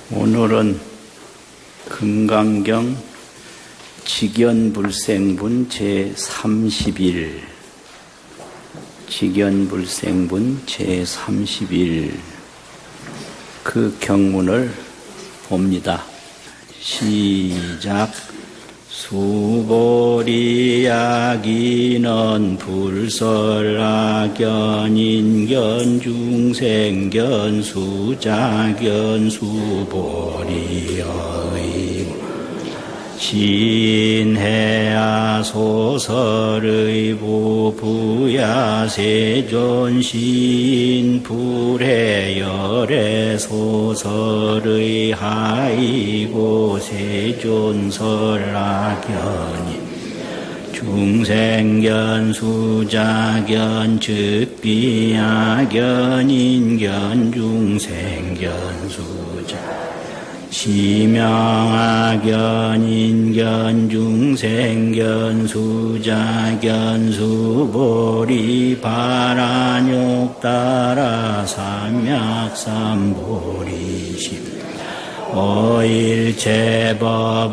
오늘은 금강경 직연불생분 제30일 직연불생분 제30일 그 경문을 봅니다. 시작. 수보리야기는 불설악견인견 중생견 수자견 수보리의 신해야 소설의 부부야 세존시인 불해열의 소설의 하이고 세존설악견이 중생견 수자견 즉비야견 인견 중생견 수자 시명하견 인견 중생견 수자견 수보리 바라욕 따라 삼약삼보리심 어일체법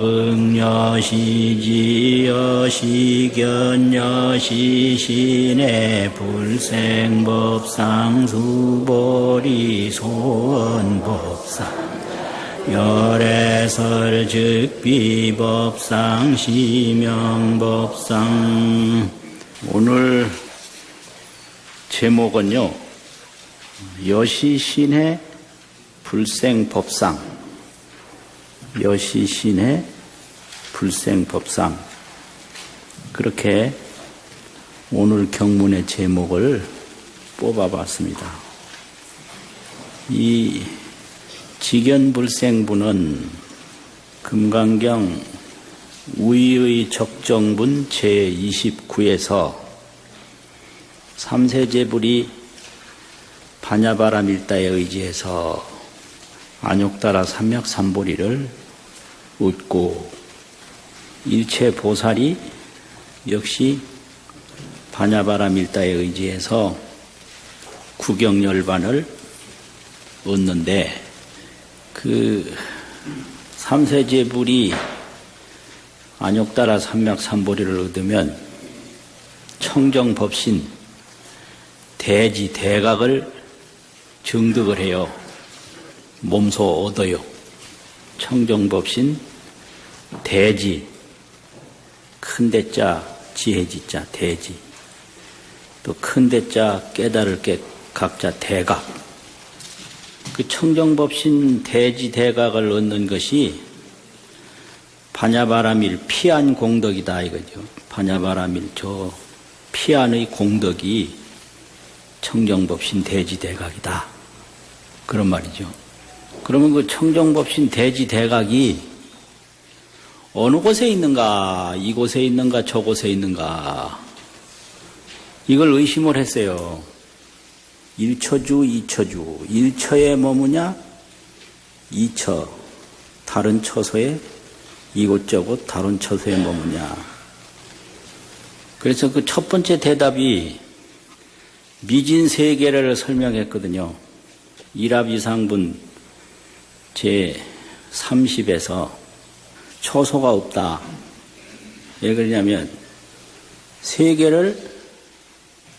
응여시지 여시견 여시신의 불생법상 수보리 소원법상 열애설 즉비법상 시명법상. 오늘 제목은요, 여시신의 불생법상, 여시신의 불생법상. 그렇게 오늘 경문의 제목을 뽑아봤습니다. 이 직연불생분은 금강경 우의의 적정분 제29에서 삼세제불이 반야바라밀다에 의지해서 안욕따라 삼약삼보리를 얻고 일체보살이 역시 반야바라밀다에 의지해서 구경열반을 얻는데 그 삼세제불이 안욕따라 삼약삼보리를 얻으면 청정법신 대지 대각을 정득을 해요. 몸소 얻어요. 청정법신 대지 큰 대자 지혜지자 대지 또 큰 대자 깨달을 게 각자 대각 그 청정법신 대지 대각을 얻는 것이 반야바라밀 피안 공덕이다 이거죠. 반야바라밀 저 피안의 공덕이 청정법신 대지 대각이다. 그런 말이죠. 그러면 그 청정법신 대지 대각이 어느 곳에 있는가, 이곳에 있는가, 저곳에 있는가, 이걸 의심을 했어요. 일처주, 이처주, 일처에 머무냐, 이처, 다른 처소에 이곳저곳 다른 처소에 머무냐. 그래서 그 첫 번째 대답이 미진세계를 설명했거든요. 일합이상분 제30에서 처소가 없다. 왜 그러냐면 세계를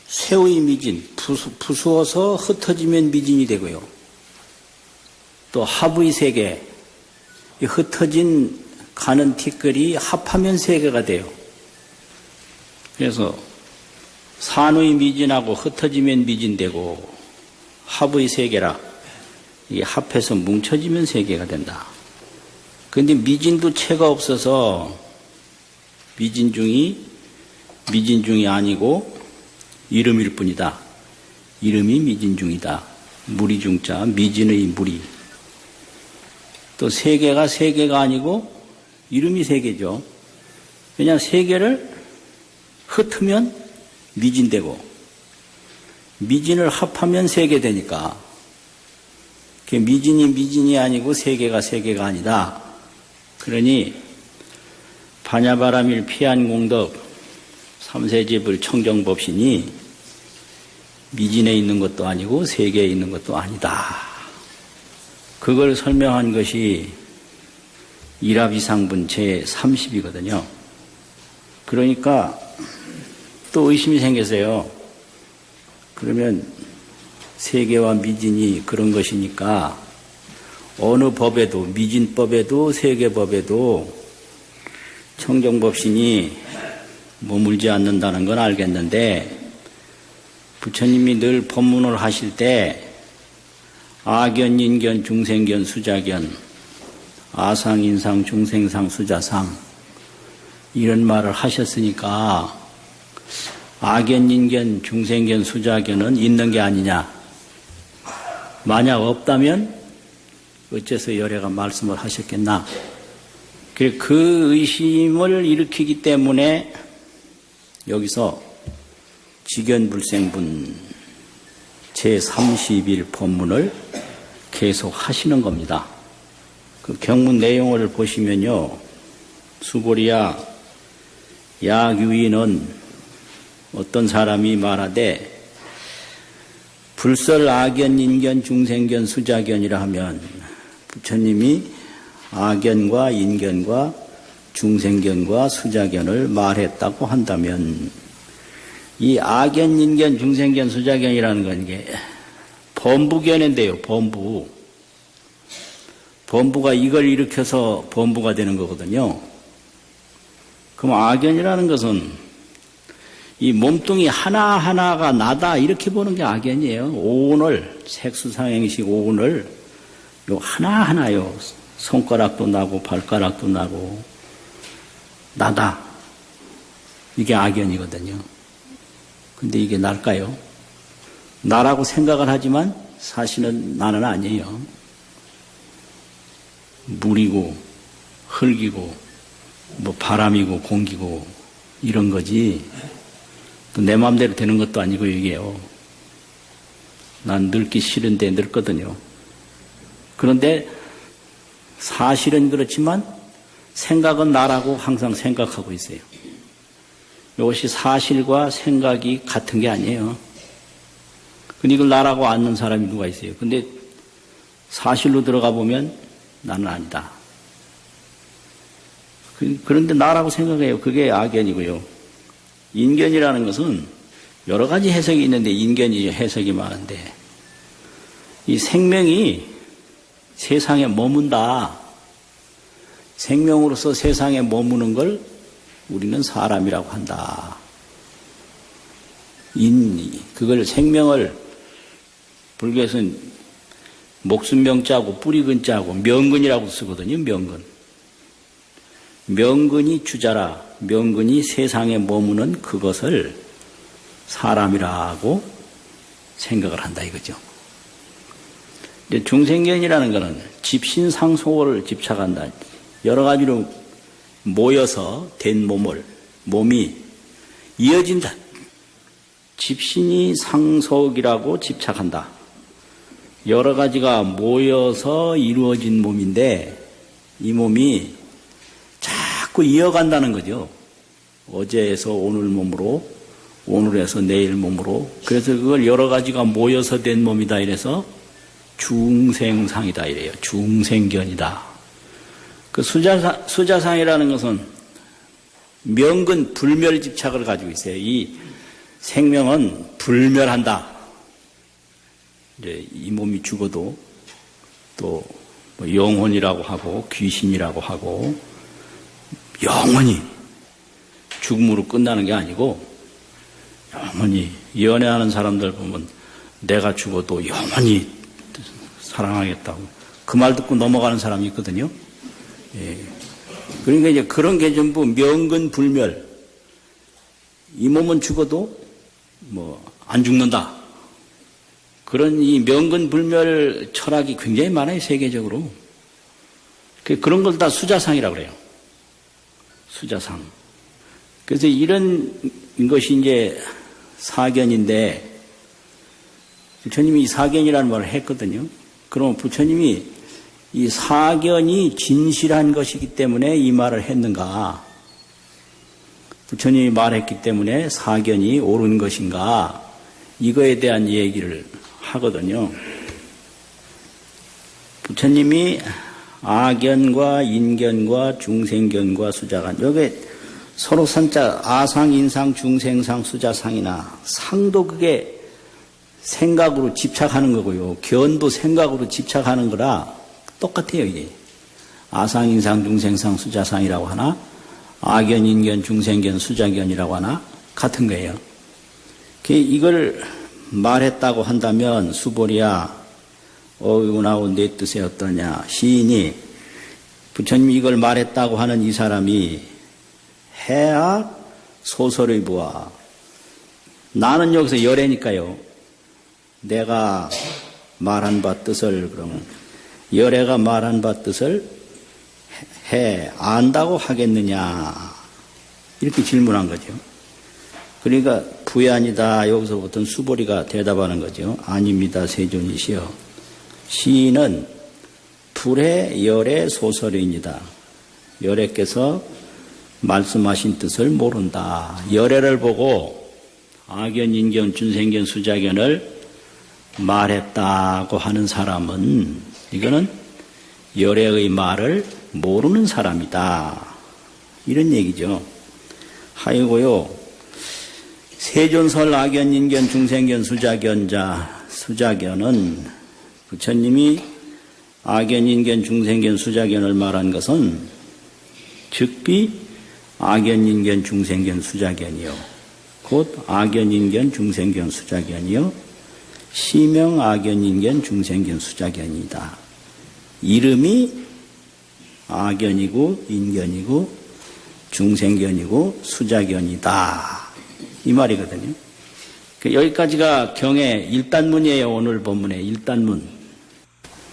쇠의 미진, 부수어서 흩어지면 미진이 되고요. 또 합의 세계, 흩어진 가는 티끌이 합하면 세계가 돼요. 그래서 산의 미진하고 흩어지면 미진되고 합의 세계라 이게 합해서 뭉쳐지면 세계가 된다. 그런데 미진도 체가 없어서 미진중이 아니고 이름일 뿐이다. 이름이 미진중이다. 무리중자, 미진의 무리. 또 세계가 아니고 이름이 세계죠. 왜냐하면 세계를 흩으면 미진되고 미진을 합하면 세계되니까 미진이 아니고 세계가 아니다. 그러니 반야바라밀 피안공덕 삼세제불 청정법신이 미진에 있는 것도 아니고 세계에 있는 것도 아니다. 그걸 설명한 것이 일합이상분 제30이거든요. 그러니까 또 의심이 생겼어요. 그러면 세계와 미진이 그런 것이니까 어느 법에도, 미진법에도 세계법에도 청정법신이 머물지 않는다는 건 알겠는데, 부처님이 늘 법문을 하실 때 아견, 인견, 중생견, 수자견, 아상, 인상, 중생상, 수자상 이런 말을 하셨으니까 아견, 인견, 중생견, 수자견은 있는 게 아니냐. 만약 없다면 어째서 열애가 말씀을 하셨겠나. 그 의심을 일으키기 때문에 여기서 직연불생분 제31 법문을 계속 하시는 겁니다. 그 경문 내용을 보시면요. 수고리야, 야규인은 어떤 사람이 말하되 불설 아견, 인견, 중생견, 수자견이라 하면 부처님이 아견과 인견과 중생견과 수자견을 말했다고 한다면 이 아견, 인견, 중생견, 수자견이라는 건 이게 범부견인데요. 범부가 이걸 일으켜서 범부가 되는 거거든요. 그럼 아견이라는 것은 이 몸뚱이 하나하나가 나다 이렇게 보는 게 아견이에요. 오온을, 색수상행식 오온을 요 하나하나요. 손가락도 나고 발가락도 나고 나다. 이게 아견이거든요. 근데 이게 날까요? 나라고 생각을 하지만 사실은 나는 아니에요. 물이고 흙이고 뭐 바람이고 공기고 이런 거지 또 내 마음대로 되는 것도 아니고 이게요. 난 늙기 싫은데 늙거든요. 그런데 사실은 그렇지만 생각은 나라고 항상 생각하고 있어요. 이것이 사실과 생각이 같은 게 아니에요. 근데 이걸 나라고 않는 사람이 누가 있어요. 근데 사실로 들어가 보면 나는 아니다. 그런데 나라고 생각해요. 그게 악견이고요. 인견이라는 것은 여러 가지 해석이 있는데 인견이 해석이 많은데 이 생명이 세상에 머문다. 생명으로서 세상에 머무는 걸 우리는 사람이라고 한다. 그걸 생명을 불교에서는 목숨명자고 뿌리근자고 명근이라고 쓰거든요. 명근이 주자라. 명근이 세상에 머무는 그것을 사람이라고 생각을 한다 이거죠. 중생견이라는 것은 집신상소를 집착한다. 여러 가지로 모여서 된 몸이 이어진다. 집신이 상속이라고 집착한다. 여러 가지가 모여서 이루어진 몸인데 이 몸이 자꾸 이어간다는 거죠. 어제에서 오늘 몸으로, 오늘에서 내일 몸으로. 그래서 그걸 여러 가지가 모여서 된 몸이다 이래서 중생상이다 이래요. 중생견이다. 그 수자상이라는 것은 명근 불멸 집착을 가지고 있어요. 이 생명은 불멸한다. 이제 이 몸이 죽어도 또 영혼이라고 하고 귀신이라고 하고 영원히 죽음으로 끝나는 게 아니고 영원히 연애하는 사람들 보면 내가 죽어도 영원히 사랑하겠다고 그 말 듣고 넘어가는 사람이 있거든요. 예. 그러니까 이제 그런 게 전부 명근 불멸. 이 몸은 죽어도 안 죽는다. 그런 이 명근 불멸 철학이 굉장히 많아요, 세계적으로. 그런 걸 다 수자상이라고 그래요. 수자상. 그래서 이런 것이 이제 사견인데, 부처님이 이 사견이라는 말을 했거든요. 그럼 부처님이 이 사견이 진실한 것이기 때문에 이 말을 했는가? 부처님이 말했기 때문에 사견이 옳은 것인가? 이거에 대한 얘기를 하거든요. 부처님이 아견과 인견과 중생견과 수자견, 여기 서로 선자 아상, 인상, 중생상, 수자상이나 상도 그게 생각으로 집착하는 거고요. 견도 생각으로 집착하는 거라 똑같아요, 이게. 아상, 인상, 중생상, 수자상이라고 하나, 아견, 인견, 중생견, 수자견이라고 하나, 같은 거예요. 이걸 말했다고 한다면, 수보리야, 어이구나오 내 뜻이 어떠냐. 시인이 부처님이 이걸 말했다고 하는 이 사람이 해악 소설의 부하. 나는 여기서 열애니까요. 내가 말한 바 뜻을 그러면 열애가 말한 바 뜻을 안다고 하겠느냐. 이렇게 질문한 거죠. 그러니까 부연이다. 여기서부터는 수보리가 대답하는 거죠. 아닙니다. 세존이시여. 시인은 불의 열의 소설입니다. 열애께서 말씀하신 뜻을 모른다. 열애를 보고 아견, 인견, 중생견, 수자견을 말했다고 하는 사람은 이거는 열애의 말을 모르는 사람이다. 이런 얘기죠. 하이고요. 세존설 아견, 인견, 중생견, 수자견은 부처님이 아견, 인견, 중생견, 수자견을 말한 것은 즉비 아견, 인견, 중생견, 수자견이요. 곧 아견, 인견, 중생견, 수자견이요. 시명 아견, 인견, 중생견, 수자견이다. 이름이 아견이고 인견이고 중생견이고 수자견이다. 이 말이거든요. 여기까지가 경의 1단문이에요. 오늘 본문의 1단문.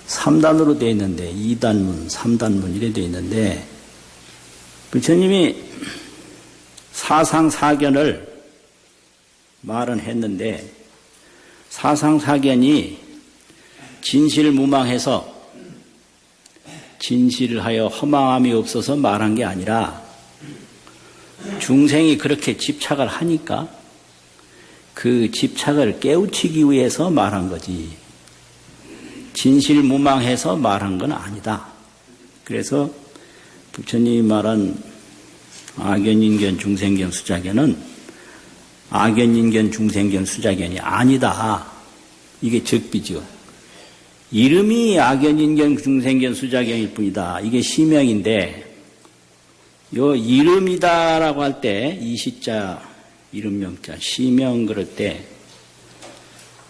3단으로 되어 있는데 2단문, 3단문 이래 되어 있는데 부처님이 사상사견을 말은 했는데 사상사견이 진실무망해서 진실을 하여 허망함이 없어서 말한 게 아니라 중생이 그렇게 집착을 하니까 그 집착을 깨우치기 위해서 말한 거지. 진실무망해서 말한 건 아니다. 그래서 부처님이 말한 아견, 인견, 중생견, 수자견은 아견, 인견, 중생견, 수자견이 아니다. 이게 적비죠. 이름이 아견, 인견, 중생견, 수자견일 뿐이다. 이게 시명인데 요 이름이다라고 할 때 이 시자 이름명자 시명 그럴 때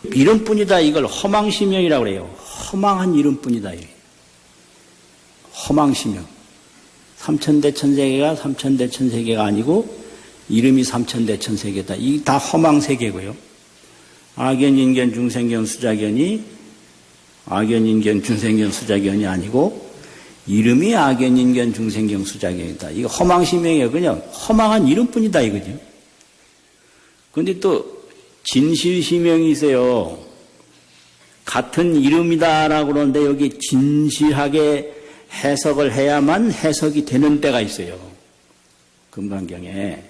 이름뿐이다 이걸 허망시명이라고 그래요. 허망한 이름뿐이다. 허망시명. 삼천대천세계가 삼천대천세계가 아니고 이름이 삼천대천세계다. 이 다 허망세계고요. 아견, 인견, 중생견, 수자견이 아견, 인견, 중생견, 수자견이 아니고 이름이 아견, 인견, 중생견, 수자견이다. 이거 허망시명이에요. 그냥 허망한 이름뿐이다 이거죠. 그런데 또 진실시명이 있어요. 같은 이름이다라고 그러는데 여기 진실하게 해석을 해야만 해석이 되는 때가 있어요. 금강경에.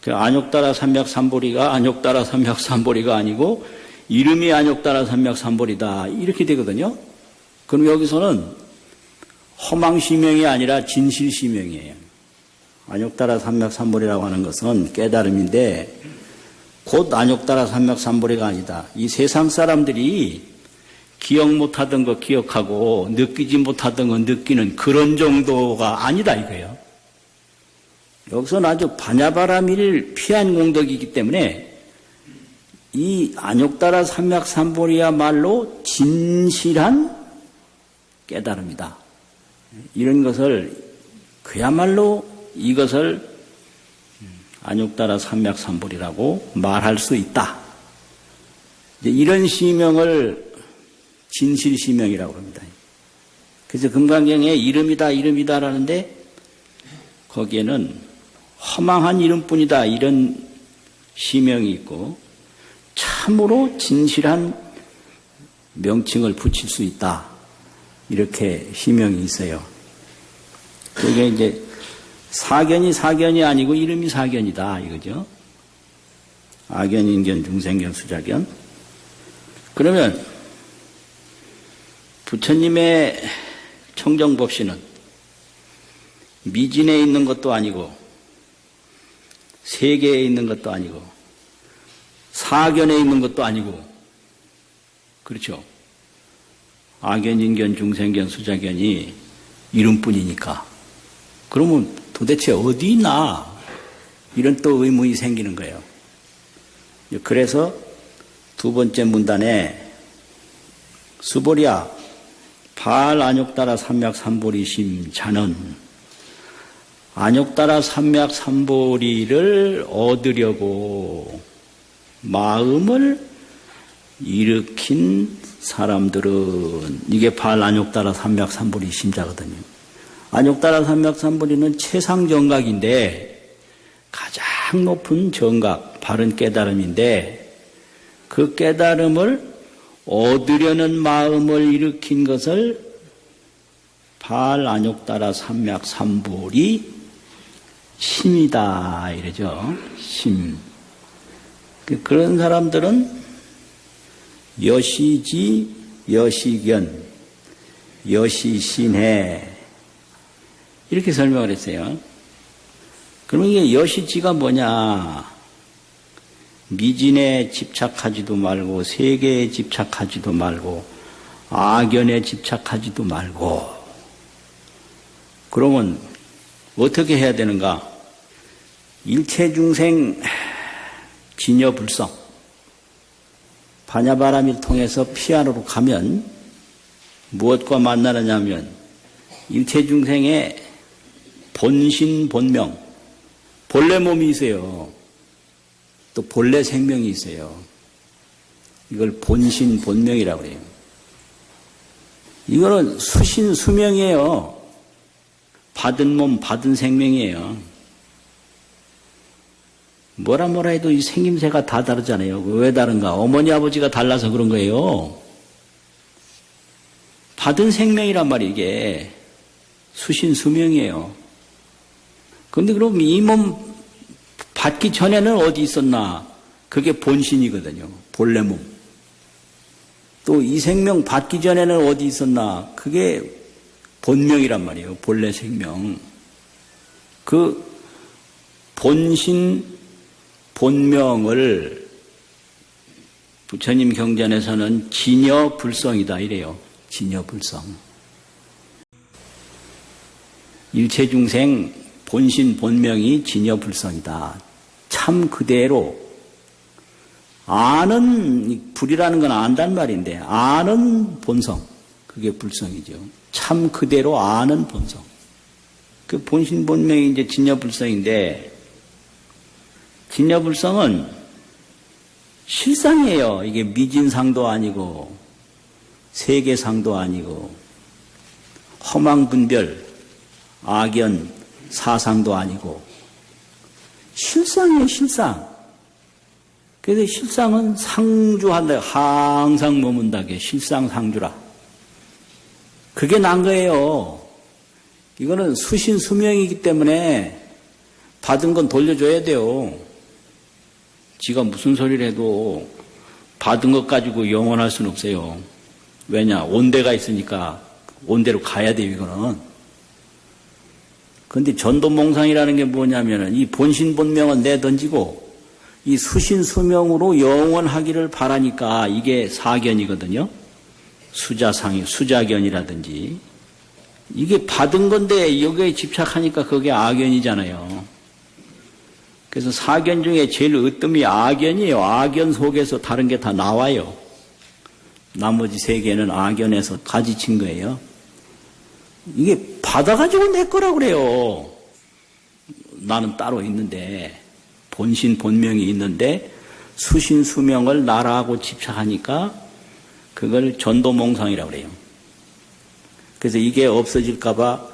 그 안욕따라 삼맥삼보리가 안욕따라 삼맥삼보리가 아니고 이름이 안욕따라 삼맥삼보리다 이렇게 되거든요. 그럼 여기서는 허망시명이 아니라 진실시명이에요. 안욕따라 삼맥삼보리라고 하는 것은 깨달음인데 곧 안욕따라 삼맥삼보리가 아니다. 이 세상 사람들이 기억 못하던 거 기억하고 느끼지 못하던 거 느끼는 그런 정도가 아니다 이거예요. 여기서는 아주 반야바라밀 피한 공덕이기 때문에 이 안욕따라 삼맥삼보리야말로 진실한 깨달음이다. 이런 것을 그야말로 이것을 안욕따라 삼맥삼보리라고 말할 수 있다. 이런 시명을 진실시명이라고 합니다. 그래서 금강경에 이름이다라는데 거기에는 허망한 이름뿐이다 이런 시명이 있고 참으로 진실한 명칭을 붙일 수 있다 이렇게 시명이 있어요. 그게 이제 사견이 아니고 이름이 사견이다 이거죠. 아견, 인견, 중생견, 수자견. 그러면 부처님의 청정법시는 미진에 있는 것도 아니고 세계에 있는 것도 아니고 사견에 있는 것도 아니고 그렇죠. 아견, 인견, 중생견, 수자견이 이름뿐이니까 그러면 도대체 어디 있나 이런 또 의문이 생기는 거예요. 그래서 두 번째 문단에 수보리야 발안욕따라 삼맥삼보리심 자는 안욕따라 삼맥삼보리를 얻으려고 마음을 일으킨 사람들은 이게 발안욕따라 삼맥삼보리 심자거든요. 안욕따라 삼맥삼보리는 최상정각인데 가장 높은 정각, 바른 깨달음인데 그 깨달음을 얻으려는 마음을 일으킨 것을 발안욕따라 삼맥삼보리 심이다 이러죠. 심. 그런 사람들은 여시지, 여시견, 여시신해 이렇게 설명을 했어요. 그러면 이게 여시지가 뭐냐? 미진에 집착하지도 말고 세계에 집착하지도 말고 악연에 집착하지도 말고 그러면 어떻게 해야 되는가? 일체중생 진여불성 반야바람을 통해서 피안으로 가면 무엇과 만나느냐면 일체중생의 본신 본명 본래 몸이 있어요. 또 본래 생명이 있어요. 이걸 본신 본명이라고 그래요. 이거는 수신 수명이에요. 받은 몸 받은 생명이에요. 뭐라 해도 이 생김새가 다 다르잖아요. 왜 다른가? 어머니 아버지가 달라서 그런 거예요. 받은 생명이란 말이 이게 수신 수명이에요. 그런데 그럼 이 몸 받기 전에는 어디 있었나? 그게 본신이거든요. 본래 몸. 또 이 생명 받기 전에는 어디 있었나? 그게 본명이란 말이에요. 본래 생명. 그 본신 본명을 부처님 경전에서는 진여불성이다 이래요. 진여불성. 일체중생 본신 본명이 진여불성이다. 참 그대로 아는 불이라는 건 안단 말인데 아는 본성 그게 불성이죠. 참 그대로 아는 본성. 그 본신 본명이 이제 진여불성인데 진여불성은 실상이에요. 이게 미진상도 아니고 세계상도 아니고 허망분별 악연 사상도 아니고 실상이에요. 실상. 그래서 실상은 상주한다. 항상 머문다게 실상상주라. 그게 난 거예요. 이거는 수신수명이기 때문에 받은 건 돌려줘야 돼요. 지가 무슨 소리를 해도 받은 것 가지고 영원할 수는 없어요. 왜냐? 온대가 있으니까 온대로 가야 돼요. 이거는. 그런데 전도몽상이라는 게 뭐냐면은 이 본신본명은 내던지고 이 수신수명으로 영원하기를 바라니까 이게 사견이거든요. 수자견이라든지 이게 받은 건데 여기에 집착하니까 그게 악견이잖아요. 그래서 사견 중에 제일 으뜸이 악견이에요. 악견 속에서 다른 게 다 나와요. 나머지 세 개는 악견에서 가지친 거예요. 이게 받아가지고 내 거라고 그래요. 나는 따로 있는데 본신 본명이 있는데 수신수명을 나라하고 집착하니까 그걸 전도몽상이라고 그래요. 그래서 이게 없어질까 봐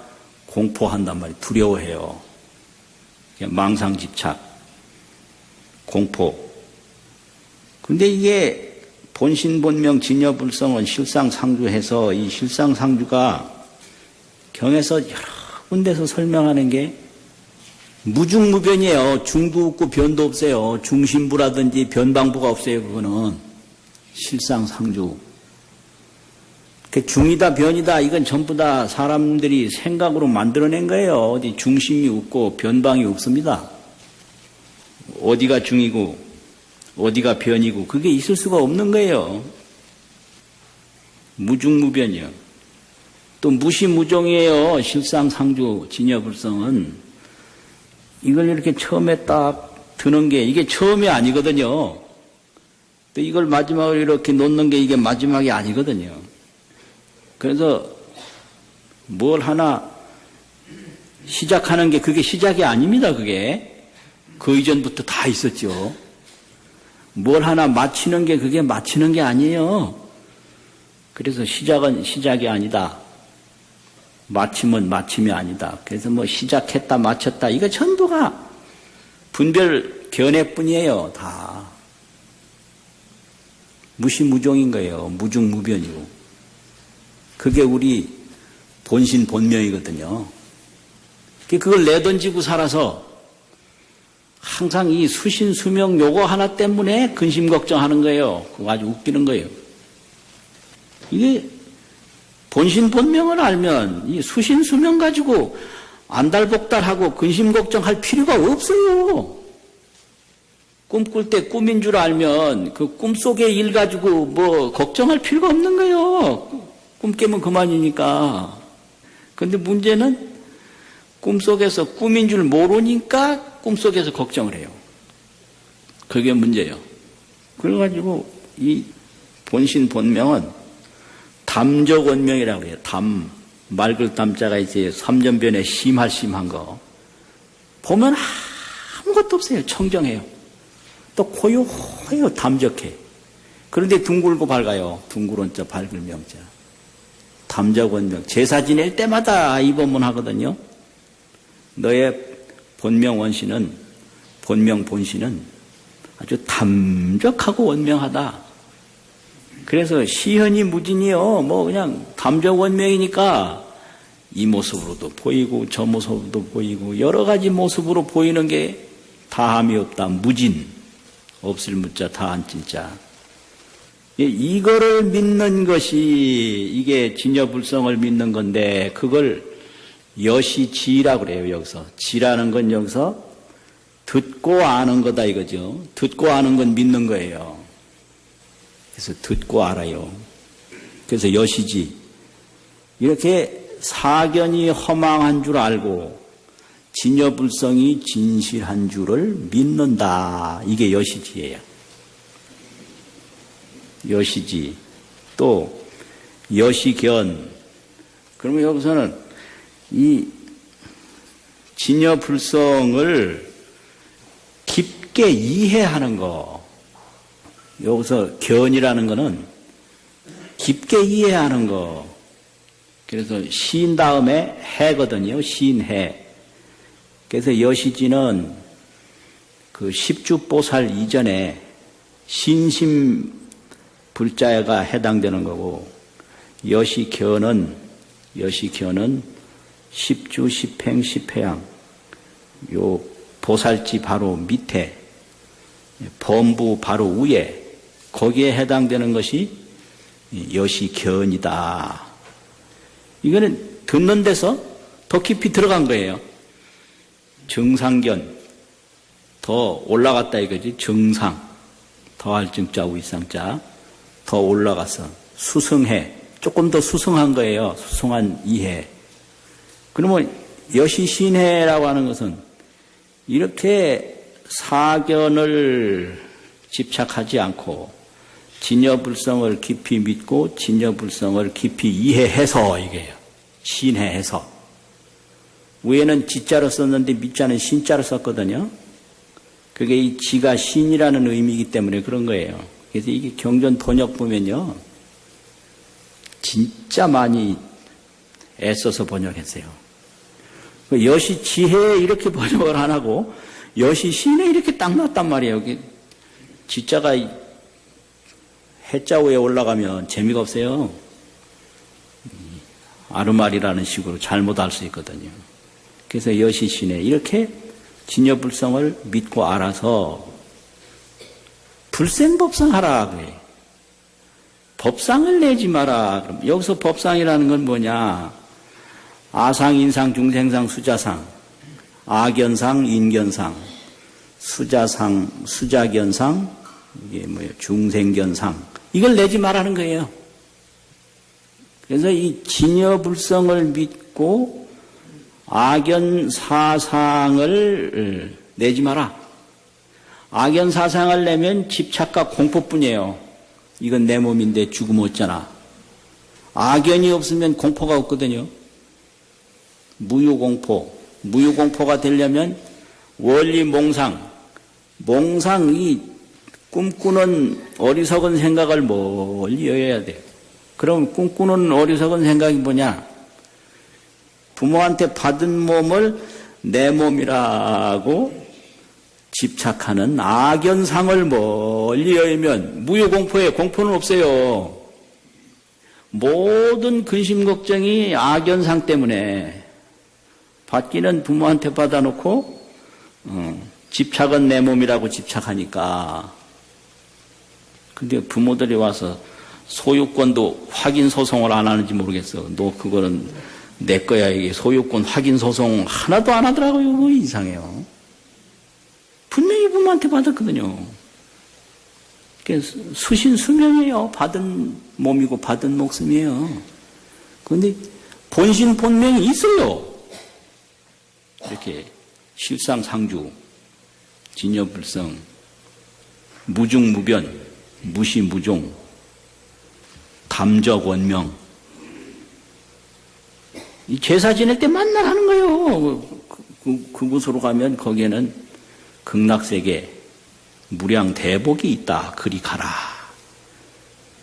공포한단 말이에요. 두려워해요. 망상집착, 공포. 근데 이게 본신본명 진여불성은 실상상주해서 이 실상상주가 경에서 여러 군데서 설명하는 게 무중무변이에요. 중도 없고 변도 없어요. 중심부라든지 변방부가 없어요. 그거는 실상상주. 중이다 변이다 이건 전부 다 사람들이 생각으로 만들어낸 거예요. 어디 중심이 없고 변방이 없습니다. 어디가 중이고 어디가 변이고 그게 있을 수가 없는 거예요. 무중무변이요. 또 무시무종이에요. 실상상주 진여불성은. 이걸 이렇게 처음에 딱 드는 게 이게 처음이 아니거든요. 또 이걸 마지막으로 이렇게 놓는 게 이게 마지막이 아니거든요. 그래서 뭘 하나 시작하는 게 그게 시작이 아닙니다. 그게 그 이전부터 다 있었죠. 뭘 하나 마치는 게 그게 마치는 게 아니에요. 그래서 시작은 시작이 아니다. 마침은 마침이 아니다. 그래서 뭐 시작했다 마쳤다 이거 전부가 분별 견해뿐이에요. 다 무시무종인 거예요. 무중무변이고. 그게 우리 본신 본명이거든요. 그걸 내던지고 살아서 항상 이 수신수명 요거 하나 때문에 근심 걱정하는 거예요. 그거 아주 웃기는 거예요. 이게 본신 본명을 알면 이 수신수명 가지고 안달복달하고 근심 걱정할 필요가 없어요. 꿈꿀 때 꿈인 줄 알면 그 꿈속의 일 가지고 뭐 걱정할 필요가 없는 거예요. 꿈 깨면 그만이니까. 근데 문제는 꿈속에서 꿈인 줄 모르니까 꿈속에서 걱정을 해요. 그게 문제예요. 그래가지고 이 본신 본명은 담적원명이라고 해요. 담, 맑을 담자가 이제 삼전변에 심할 심한 거. 보면 아무것도 없어요. 청정해요. 또 고요해요. 담적해. 그런데 둥글고 밝아요. 둥그런 자 밝을 명자. 담적원명. 제사 지낼 때마다 이 법문 하거든요. 너의 본명 원신은, 본명 본신은 아주 담적하고 원명하다. 그래서 시현이 무진이요. 뭐 그냥 담적원명이니까 이 모습으로도 보이고 저 모습으로도 보이고 여러 가지 모습으로 보이는 게 다함이 없다. 무진. 없을 무자 다한 진짜. 이거를 믿는 것이 이게 진여불성을 믿는 건데 그걸 여시지라고 그래요. 여기서 지라는 건 여기서 듣고 아는 거다 이거죠. 듣고 아는 건 믿는 거예요. 그래서 듣고 알아요. 그래서 여시지. 이렇게 사견이 허망한 줄 알고 진여불성이 진실한 줄을 믿는다. 이게 여시지예요. 여시지. 또 여시견. 그러면 여기서는 이 진여불성을 깊게 이해하는 거. 여기서 견이라는 거는 깊게 이해하는 거. 그래서 시인 다음에 해거든요. 시인해. 그래서 여시지는 그 십주보살 이전에 신심 불자가 해당되는 거고, 여시견은 십주, 십행, 십회양, 요 보살지 바로 밑에, 범부 바로 위에, 거기에 해당되는 것이 여시견이다. 이거는 듣는 데서 더 깊이 들어간 거예요. 정상견, 더 올라갔다 이거지. 정상, 더할 증자, 위상자, 더 올라가서 수승해, 조금 더 수승한 거예요. 수승한 이해. 그러면 여시신해라고 하는 것은 이렇게 사견을 집착하지 않고 진여불성을 깊이 믿고 진여불성을 깊이 이해해서 이게요. 신해해서. 위에는 지자로 썼는데 밑자는 신자로 썼거든요. 그게 이 지가 신이라는 의미이기 때문에 그런 거예요. 그래서 이게 경전 번역 보면요. 진짜 많이 애써서 번역했어요. 여시지혜 이렇게 번역을 안 하고 여시신에 이렇게 딱 놨단 말이에요. 여기 지자가 해자 위에 올라가면 재미가 없어요. 아르말이라는 식으로 잘못 알 수 있거든요. 그래서 여시신에 이렇게 진여불성을 믿고 알아서 불생법성하라 그래요. 법상을 내지 마라. 그럼 여기서 법상이라는 건 뭐냐? 아상, 인상, 중생상, 수자상, 악연상, 인견상, 수자상, 수자견상, 이게 뭐예요? 중생견상. 이걸 내지 말라는 거예요. 그래서 이 진여불성을 믿고 악연사상을 내지 마라. 악연사상을 내면 집착과 공포뿐이에요. 이건 내 몸인데 죽음 없잖아. 악연이 없으면 공포가 없거든요. 무유공포. 무유공포가 되려면 원리몽상. 몽상이 꿈꾸는 어리석은 생각을 멀리 여야 돼요. 그럼 꿈꾸는 어리석은 생각이 뭐냐? 부모한테 받은 몸을 내 몸이라고 집착하는 악연상을 멀리 여면 무유공포에 공포는 없어요. 모든 근심 걱정이 악연상 때문에 받기는 부모한테 받아놓고 집착은 내 몸이라고 집착하니까. 근데 부모들이 와서 소유권도 확인 소송을 안 하는지 모르겠어. 너 그거는 내 거야. 이게 소유권 확인 소송 하나도 안 하더라고요. 뭐 이상해요. 분명히 부모한테 받았거든요. 수신수명이에요. 받은 몸이고 받은 목숨이에요. 그런데 본신 본명이 있어요. 이렇게 실상상주, 진여불성, 무중무변, 무시무종, 담적원명. 이 제사 지낼 때 만날 하는 거예요. 그곳으로 가면 거기에는 극락세계 무량대복이 있다. 그리 가라.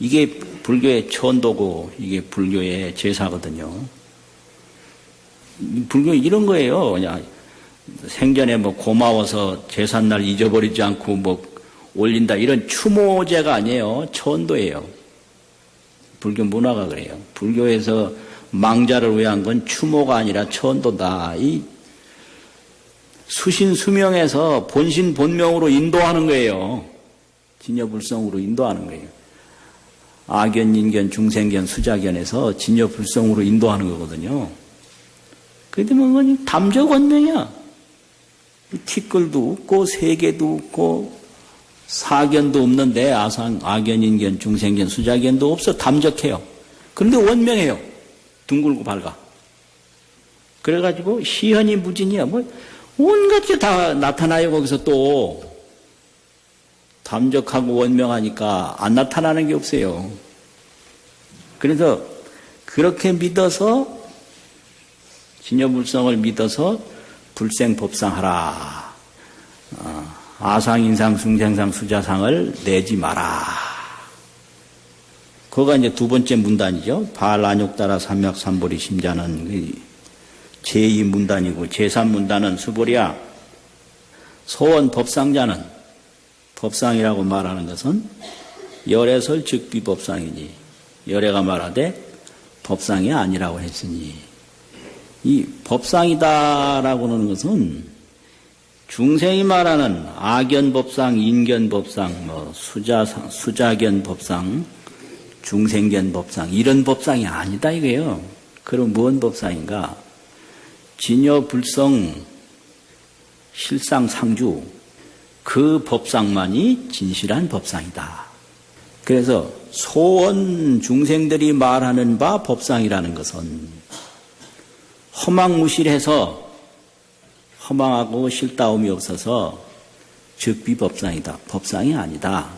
이게 불교의 천도고 이게 불교의 제사거든요. 불교 이런 거예요. 그냥 생전에 뭐 고마워서 제삿날 잊어버리지 않고 뭐 올린다. 이런 추모제가 아니에요. 천도예요. 불교 문화가 그래요. 불교에서 망자를 위한 건 추모가 아니라 천도다. 이 수신수명에서 본신 본명으로 인도하는 거예요. 진여불성으로 인도하는 거예요. 악연, 인견, 중생견, 수자견에서 진여불성으로 인도하는 거거든요. 그런데 뭐 담적원명이야. 티끌도 없고 세계도 없고 사견도 없는데 아상, 악연, 인견, 중생견, 수자견도 없어. 담적해요. 그런데 원명해요. 둥글고 밝아. 그래가지고 시현이 무진이야. 뭐 온갖 게 다 나타나요. 거기서 또 담적하고 원명하니까 안 나타나는 게 없어요. 그래서 그렇게 믿어서 진여불성을 믿어서 불생법상하라. 아상, 인상, 중생상, 수자상을 내지 마라. 그거가 이제 두 번째 문단이죠. 발안욕따라 삼약삼보리 심자는 제2문단이고 제3문단은 수보리야. 소원 법상자는 법상이라고 말하는 것은 열애설 즉비법상이니 열애가 말하되 법상이 아니라고 했으니 이 법상이다라고 하는 것은 중생이 말하는 악연법상, 인견법상, 뭐 수자견법상, 중생견법상 이런 법상이 아니다 이거예요. 그럼 뭔 법상인가? 진여불성 실상상주 그 법상만이 진실한 법상이다. 그래서 소원 중생들이 말하는 바 법상이라는 것은 허망무실해서 허망하고 실다움이 없어서 즉비법상이다. 법상이 아니다.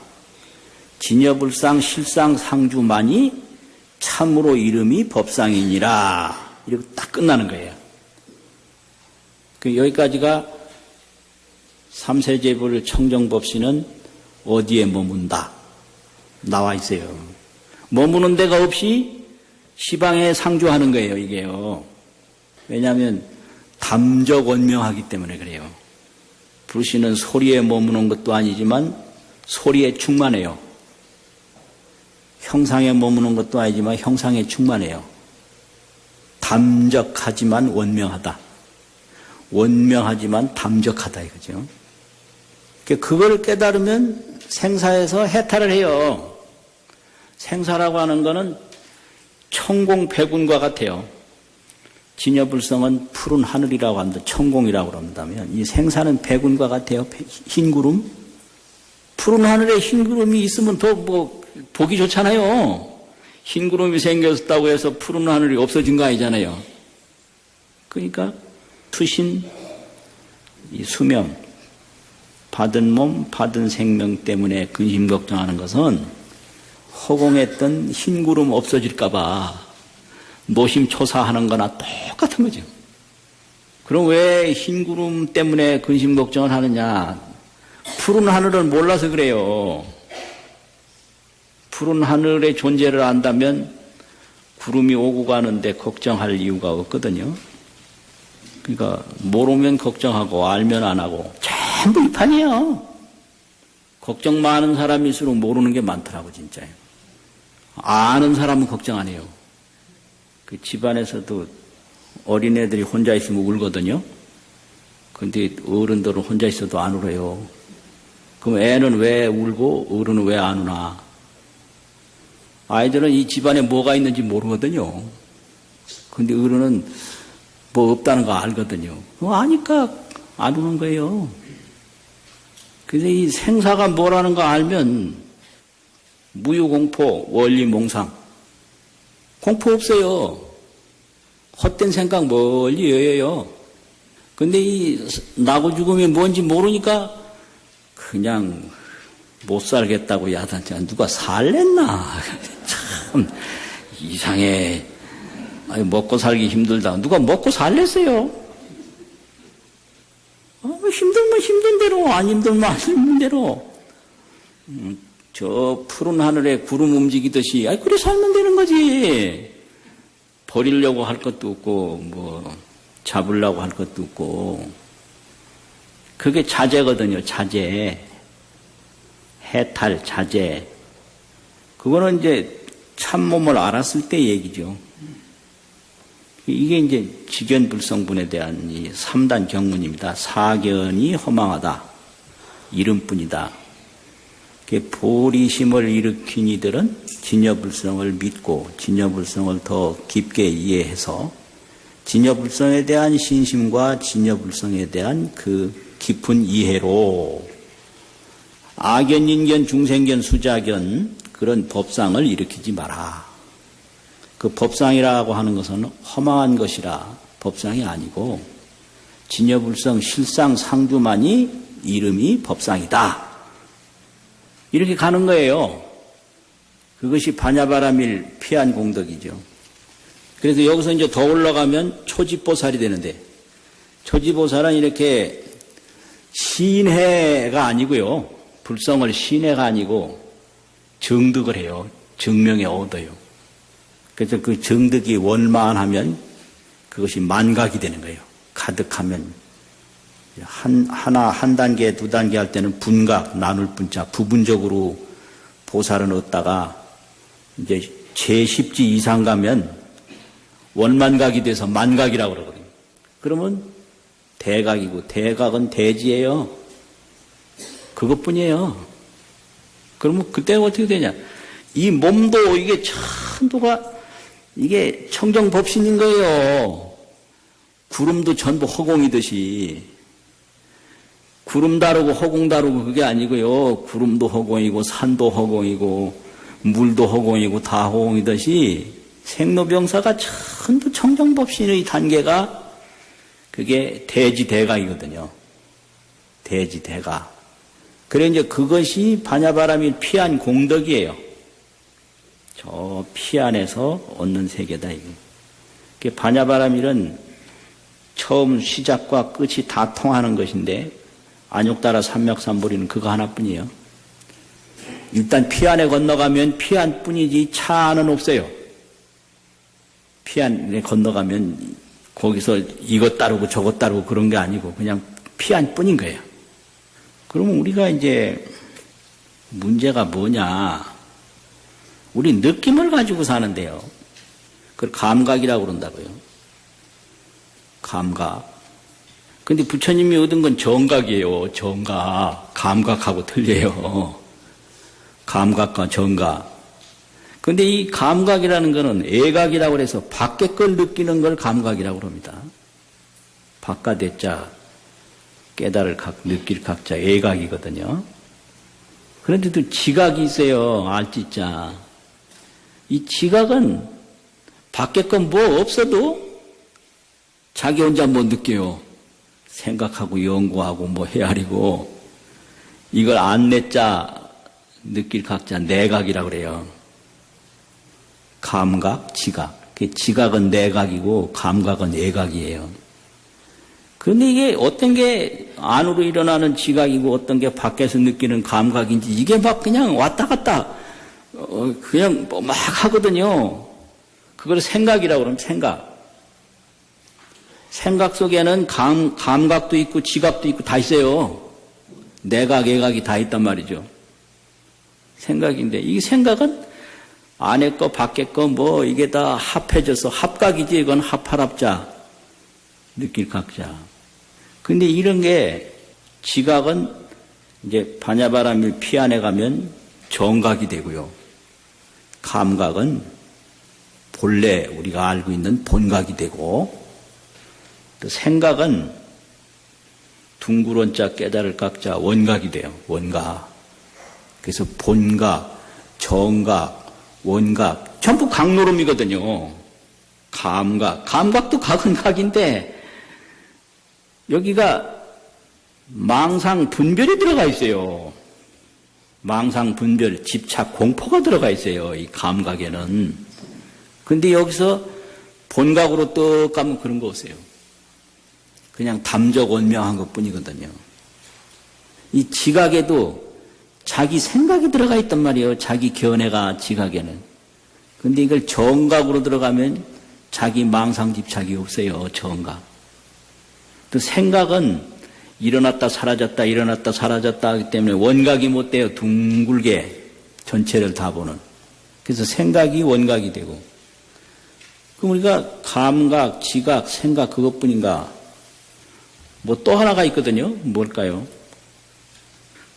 진여불상 실상상주만이 참으로 이름이 법상이니라. 이렇게 딱 끝나는 거예요. 여기까지가 삼세제불 청정법시는 어디에 머문다 나와 있어요. 머무는 데가 없이 시방에 상주하는 거예요. 이게요. 왜냐하면 담적원명하기 때문에 그래요. 불씨는 소리에 머무는 것도 아니지만 소리에 충만해요. 형상에 머무는 것도 아니지만 형상에 충만해요. 담적하지만 원명하다. 원명하지만 담적하다 이거죠. 그걸 깨달으면 생사에서 해탈을 해요. 생사라고 하는 거는 천공백운과 같아요. 진여불성은 푸른 하늘이라고 합니다. 천공이라고 그런다면 이 생사는 백운과 같아요. 흰 구름. 푸른 하늘에 흰 구름이 있으면 더 보기 좋잖아요. 흰 구름이 생겼다고 해서 푸른 하늘이 없어진 거 아니잖아요. 그러니까 투신, 이 수명, 받은 몸, 받은 생명 때문에 근심 걱정하는 것은 허공했던 흰 구름 없어질까 봐 노심초사하는 거나 똑같은 거죠. 그럼 왜 흰 구름 때문에 근심 걱정을 하느냐? 푸른 하늘을 몰라서 그래요. 푸른 하늘의 존재를 안다면 구름이 오고 가는데 걱정할 이유가 없거든요. 그러니까 모르면 걱정하고 알면 안 하고 전부 이 판이에요. 걱정 많은 사람일수록 모르는 게 많더라고 진짜요. 아는 사람은 걱정 안 해요. 그 집안에서도 어린애들이 혼자 있으면 울거든요. 근데 어른들은 혼자 있어도 안 울어요. 그럼 애는 왜 울고 어른은 왜 안 우나? 아이들은 이 집안에 뭐가 있는지 모르거든요. 근데 어른은 뭐 없다는 거 알거든요. 아니까 안 우는 거예요. 그래서 이 생사가 뭐라는 거 알면 무유공포, 원리몽상. 공포 없어요. 헛된 생각 멀리 여여요. 근데 이 나고 죽음이 뭔지 모르니까 그냥 못 살겠다고 야단치가 누가 살랬나. 참 이상해. 아니, 먹고 살기 힘들다. 누가 먹고 살랬어요? 힘들면 힘든 대로, 안 힘들면 안 힘든 대로. 저 푸른 하늘에 구름 움직이듯이, 그래 살면 되는 거지. 버리려고 할 것도 없고, 잡으려고 할 것도 없고. 그게 자제거든요, 자제. 해탈, 자제. 그거는 이제 참몸을 알았을 때 얘기죠. 이게 이제 직연불성분에 대한 이 3단 경문입니다. 사견이 허망하다. 이름뿐이다. 보리심을 일으킨 이들은 진여불성을 믿고 진여불성을 더 깊게 이해해서 진여불성에 대한 신심과 진여불성에 대한 그 깊은 이해로 악견, 인견, 중생견, 수자견 그런 법상을 일으키지 마라. 그 법상이라고 하는 것은 허망한 것이라 법상이 아니고 진여불성 실상 상주만이 이름이 법상이다. 이렇게 가는 거예요. 그것이 반야바라밀 피한 공덕이죠. 그래서 여기서 이제 더 올라가면 초지보살이 되는데 초지보살은 이렇게 신해가 아니고요. 불성을 신해가 아니고 정득을 해요. 정명에 얻어요. 그래서 그 정득이 원만하면 그것이 만각이 되는 거예요. 가득하면 한 단계, 두 단계 할 때는 분각, 나눌 분자, 부분적으로 보살은 얻다가 이제 제10지 이상 가면 원만각이 돼서 만각이라고 그러거든요. 그러면 대각이고 대각은 대지예요. 그것뿐이에요. 그러면 그때 어떻게 되냐? 이 몸도 이게 천도가 이게 청정법신인 거예요. 구름도 전부 허공이듯이. 구름 다르고 허공 다르고 그게 아니고요. 구름도 허공이고 산도 허공이고 물도 허공이고 다 허공이듯이 생로병사가 전부 청정법신의 단계가 그게 대지대각이거든요. 대지대각. 그래 이제 그것이 반야바라밀 피안 공덕이에요. 저 피안에서 얻는 세계다 이게. 반야바라밀은 처음 시작과 끝이 다 통하는 것인데 안욕따라 삼맥삼보리는 그거 하나뿐이에요. 일단 피안에 건너가면 피안뿐이지 차는 없어요. 피안에 건너가면 거기서 이것 따르고 저것 따르고 그런 게 아니고 그냥 피안뿐인 거예요. 그러면 우리가 이제 문제가 뭐냐? 우리 느낌을 가지고 사는데요. 그걸 감각이라고 그런다고요. 감각. 근데 부처님이 얻은 건 정각이에요. 정각. 감각하고 틀려요. 감각과 정각. 근데 이 감각이라는 거는 애각이라고 해서 밖의 걸 느끼는 걸 감각이라고 합니다. 바깥의 자, 깨달을 각, 느낄 각자, 애각이거든요. 그런데도 지각이 있어요. 알지자. 이 지각은 밖의 건 뭐 없어도 자기 혼자 뭐 느껴요. 생각하고 연구하고 뭐 헤아리고 이걸 안내자, 느낄 각자, 내각이라고 그래요. 감각, 지각. 지각은 내각이고 감각은 애각이에요. 그런데 이게 어떤 게 안으로 일어나는 지각이고 어떤 게 밖에서 느끼는 감각인지 이게 막 그냥 왔다 갔다 그냥 막 하거든요. 그걸 생각이라고 그러면 생각. 생각 속에는 감각도 있고 지각도 있고 다 있어요. 내각, 애각이 다 있단 말이죠. 생각인데 이 생각은 안에 거 밖에 거 뭐 이게 다 합해져서 합각이지 이건 합할합자 느낄 각자. 근데 이런 게 지각은 이제 반야바람일 피 안에 가면 정각이 되고요. 감각은 본래 우리가 알고 있는 본각이 되고 또 생각은 둥그런자 깨달을 각자 원각이 돼요. 원각. 그래서 본각, 정각, 원각 전부 각노름이거든요. 감각도 각은 각인데 여기가 망상 분별이 들어가 있어요. 망상 분별, 집착, 공포가 들어가 있어요. 이 감각에는. 근데 여기서 본각으로 떡 가면 그런 거 없어요. 그냥 담적 원명한 것 뿐이거든요. 이 지각에도 자기 생각이 들어가 있단 말이에요. 자기 견해가 지각에는. 근데 이걸 정각으로 들어가면 자기 망상 집착이 없어요. 정각. 또 생각은 일어났다 사라졌다 일어났다 사라졌다 하기 때문에 원각이 못 돼요. 둥글게 전체를 다 보는. 그래서 생각이 원각이 되고. 그럼 우리가 감각, 지각, 생각 그것뿐인가? 뭐 또 하나가 있거든요. 뭘까요?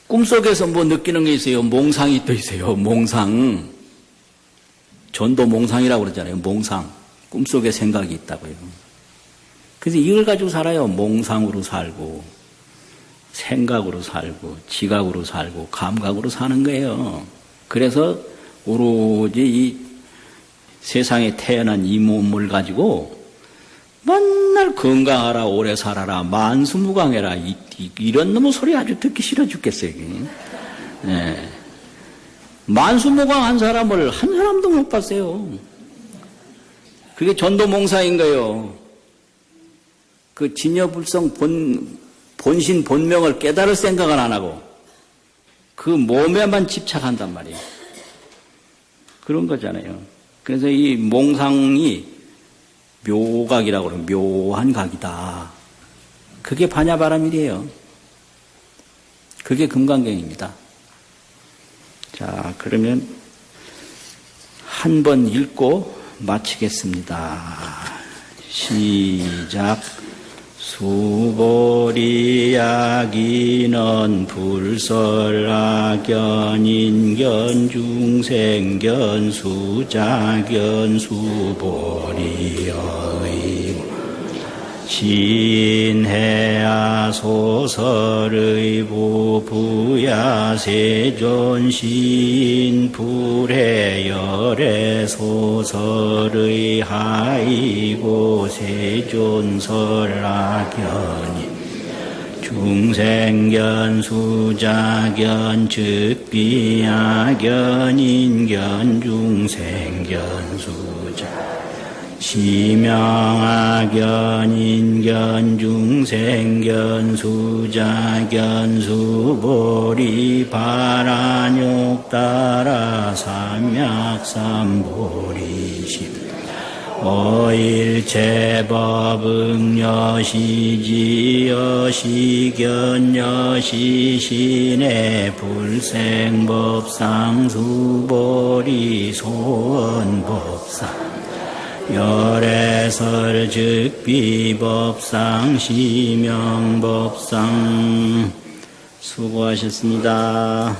꿈속에서 뭐 느끼는 게 있어요. 몽상이 또 있어요. 몽상. 전도 몽상이라고 그러잖아요. 몽상. 꿈속에 생각이 있다고요. 그래서 이걸 가지고 살아요. 몽상으로 살고, 생각으로 살고, 지각으로 살고, 감각으로 사는 거예요. 그래서 오로지 이 세상에 태어난 이 몸을 가지고 맨날 건강하라, 오래 살아라, 만수무강해라, 이런 놈의 소리 아주 듣기 싫어 죽겠어요. 네. 만수무강한 사람을 한 사람도 못 봤어요. 그게 전도몽사인 거예요. 그 진여불성 본신 본명을 깨달을 생각을 안 하고 그 몸에만 집착한단 말이에요. 그런 거잖아요. 그래서 이 몽상이 묘각이라고 그러면 묘한 각이다. 그게 반야바람일이에요. 그게 금강경입니다. 자, 그러면 한 번 읽고 마치겠습니다. 시작. 수보리야기는 불설악견 인견 중생견 수자견 수보리의 신해야 소설의 보부야 세존시인 불해열의 소설의 하이고 세존설악견이 중생견 수자견 즉비야견 인견 중생견 수자 시명하견 인견 중생견 수자견 수보리 바라욕 따라 삼약삼보리심 어일체법 응여시지 여시견 여시신의 불생법상 수보리 소원법상 열애설 즉비법상 시명법상 수고하셨습니다.